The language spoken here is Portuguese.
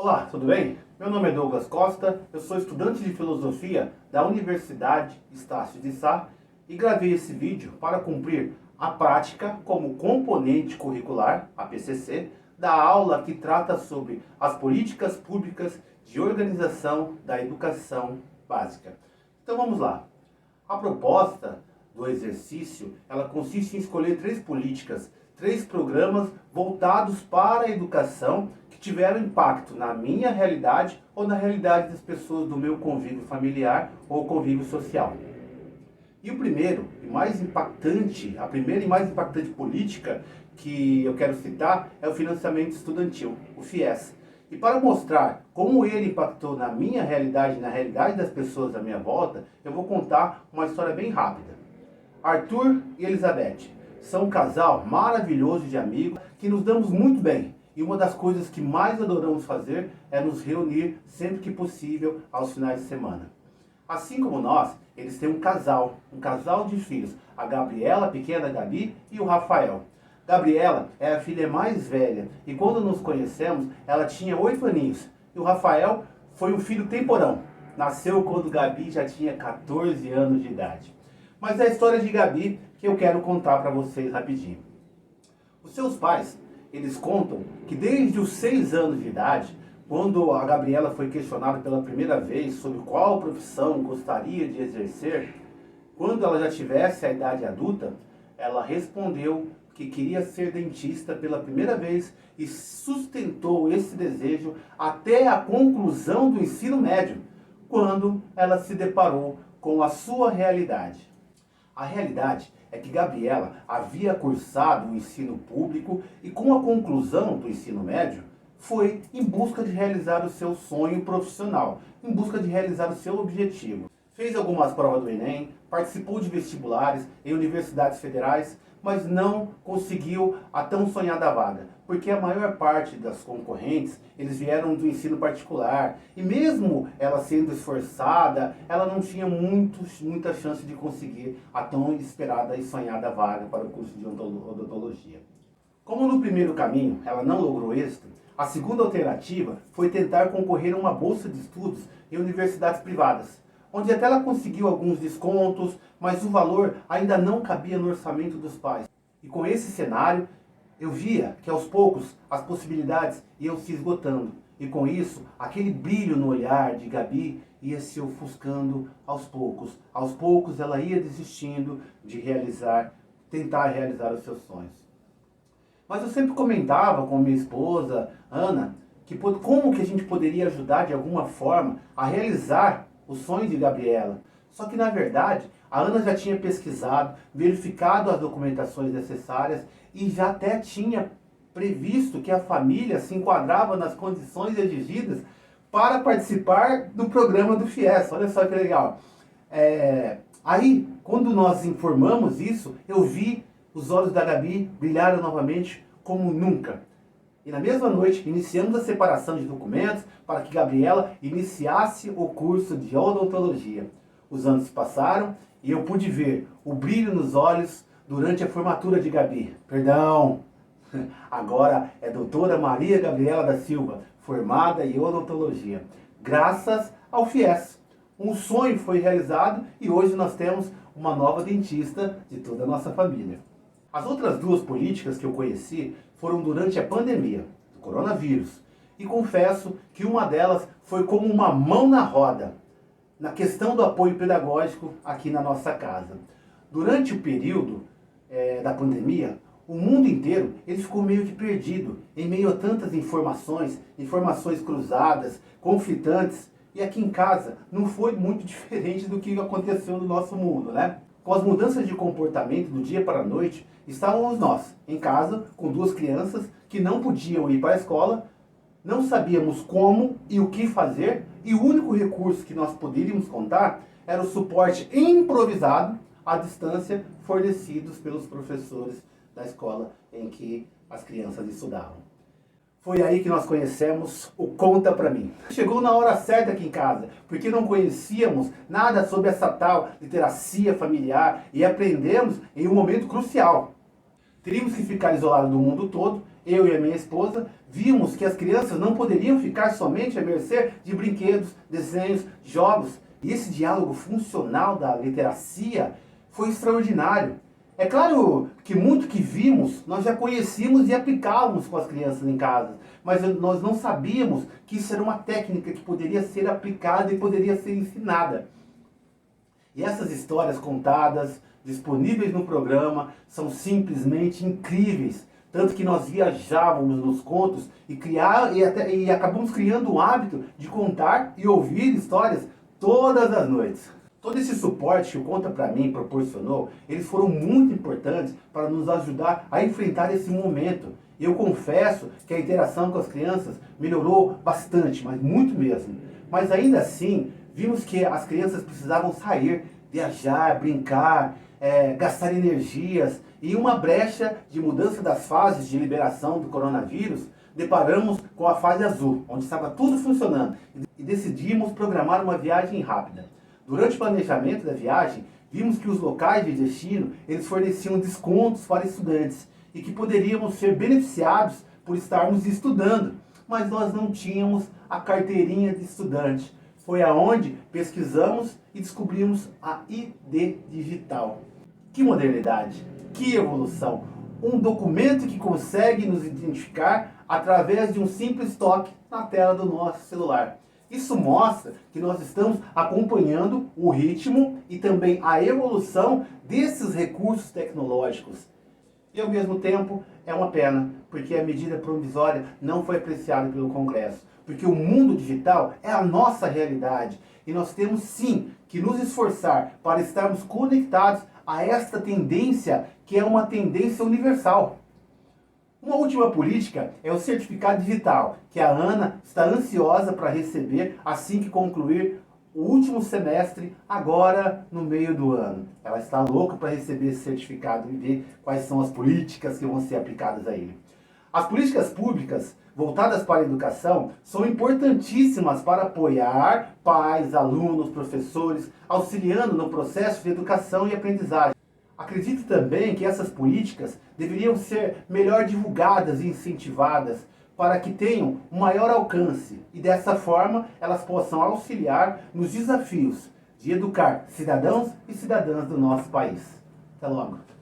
Olá, tudo bem? Meu nome é Douglas Costa, eu sou estudante de Filosofia da Universidade Estácio de Sá e gravei esse vídeo para cumprir a prática como componente curricular, a PCC, da aula que trata sobre as políticas públicas de organização da educação básica. Então vamos lá. A proposta do exercício, ela consiste em escolher 3 políticas, 3 programas voltados para a educação que tiveram impacto na minha realidade ou na realidade das pessoas do meu convívio familiar ou convívio social. E o primeiro e mais impactante, a primeira e mais impactante política que eu quero citar é o financiamento estudantil, o FIES. E para mostrar como ele impactou na minha realidade e na realidade das pessoas à minha volta, eu vou contar uma história bem rápida. Arthur e Elizabeth são um casal maravilhoso de amigos que nos damos muito bem. E uma das coisas que mais adoramos fazer é nos reunir sempre que possível aos finais de semana. Assim como nós, eles têm um casal de filhos, a Gabriela, a pequena Gabi, e o Rafael. Gabriela é a filha mais velha e quando nos conhecemos ela tinha 8 aninhos. E o Rafael foi um filho temporão, nasceu quando Gabi já tinha 14 anos de idade. Mas é a história de Gabi que eu quero contar para vocês rapidinho. Os seus pais, eles contam que desde os 6 anos de idade, quando a Gabriela foi questionada pela primeira vez sobre qual profissão gostaria de exercer, quando ela já tivesse a idade adulta, ela respondeu que queria ser dentista pela primeira vez e sustentou esse desejo até a conclusão do ensino médio, quando ela se deparou com a sua realidade. A realidade é que Gabriela havia cursado o ensino público e com a conclusão do ensino médio, foi em busca de realizar o seu sonho profissional, em busca de realizar o seu objetivo. Fez algumas provas do Enem, participou de vestibulares em universidades federais, mas não conseguiu a tão sonhada vaga, porque a maior parte das concorrentes, eles vieram do ensino particular, e mesmo ela sendo esforçada, ela não tinha muita chance de conseguir a tão esperada e sonhada vaga para o curso de odontologia. Como no primeiro caminho ela não logrou êxito, a segunda alternativa foi tentar concorrer a uma bolsa de estudos em universidades privadas, onde até ela conseguiu alguns descontos, mas o valor ainda não cabia no orçamento dos pais. E com esse cenário, eu via que aos poucos as possibilidades iam se esgotando. E com isso, aquele brilho no olhar de Gabi ia se ofuscando aos poucos. Aos poucos ela ia desistindo de tentar realizar os seus sonhos. Mas eu sempre comentava com minha esposa, Ana, que como que a gente poderia ajudar de alguma forma a realizar o sonho de Gabriela. Só que na verdade, a Ana já tinha pesquisado, verificado as documentações necessárias e já até tinha previsto que a família se enquadrava nas condições exigidas para participar do programa do FIES. Olha só que legal. Aí, quando nós informamos isso, eu vi os olhos da Gabi brilharam novamente como nunca. E na mesma noite, iniciamos a separação de documentos para que Gabriela iniciasse o curso de odontologia. Os anos passaram e eu pude ver o brilho nos olhos durante a formatura de Gabi. Perdão, agora é doutora Maria Gabriela da Silva, formada em odontologia, graças ao FIES. Um sonho foi realizado e hoje nós temos uma nova dentista de toda a nossa família. As outras 2 políticas que eu conheci foram durante a pandemia do coronavírus. E confesso que uma delas foi como uma mão na roda, na questão do apoio pedagógico aqui na nossa casa. Durante o período da pandemia, o mundo inteiro ele ficou meio que perdido, em meio a tantas informações cruzadas, conflitantes. E aqui em casa não foi muito diferente do que aconteceu no nosso mundo, né? Com as mudanças de comportamento do dia para a noite, estávamos nós, em casa, com 2 crianças que não podiam ir para a escola, não sabíamos como e o que fazer, e o único recurso que nós poderíamos contar era o suporte improvisado, à distância, fornecidos pelos professores da escola em que as crianças estudavam. Foi aí que nós conhecemos o Conta Pra Mim. Chegou na hora certa aqui em casa, porque não conhecíamos nada sobre essa tal literacia familiar e aprendemos em um momento crucial. Teríamos que ficar isolados do mundo todo eu e a minha esposa, vimos que as crianças não poderiam ficar somente à mercê de brinquedos, desenhos, jogos. E esse diálogo funcional da literacia foi extraordinário. É claro que muito que vimos, nós já conhecíamos e aplicávamos com as crianças em casa, mas nós não sabíamos que isso era uma técnica que poderia ser aplicada e poderia ser ensinada. E essas histórias contadas, disponíveis no programa, são simplesmente incríveis. Tanto que nós viajávamos nos contos e acabamos criando o hábito de contar e ouvir histórias todas as noites. Todo esse suporte que o Conta Pra Mim proporcionou, eles foram muito importantes para nos ajudar a enfrentar esse momento. Eu confesso que a interação com as crianças melhorou bastante, mas muito mesmo. Mas ainda assim, vimos que as crianças precisavam sair, viajar, brincar, gastar energias. E uma brecha de mudança das fases de liberação do coronavírus, deparamos com a fase azul, onde estava tudo funcionando. E decidimos programar uma viagem rápida. Durante o planejamento da viagem, vimos que os locais de destino, eles forneciam descontos para estudantes e que poderíamos ser beneficiados por estarmos estudando, mas nós não tínhamos a carteirinha de estudante. Foi aonde pesquisamos e descobrimos a ID digital. Que modernidade, que evolução! Um documento que consegue nos identificar através de um simples toque na tela do nosso celular. Isso mostra que nós estamos acompanhando o ritmo e também a evolução desses recursos tecnológicos. E ao mesmo tempo é uma pena, porque a medida provisória não foi apreciada pelo Congresso. Porque o mundo digital é a nossa realidade e nós temos sim que nos esforçar para estarmos conectados a esta tendência que é uma tendência universal. Uma última política é o certificado digital, que a Ana está ansiosa para receber assim que concluir o último semestre, agora no meio do ano. Ela está louca para receber esse certificado e ver quais são as políticas que vão ser aplicadas a ele. As políticas públicas voltadas para a educação são importantíssimas para apoiar pais, alunos, professores, auxiliando no processo de educação e aprendizagem. Acredito também que essas políticas deveriam ser melhor divulgadas e incentivadas para que tenham um maior alcance e dessa forma elas possam auxiliar nos desafios de educar cidadãos e cidadãs do nosso país. Até logo!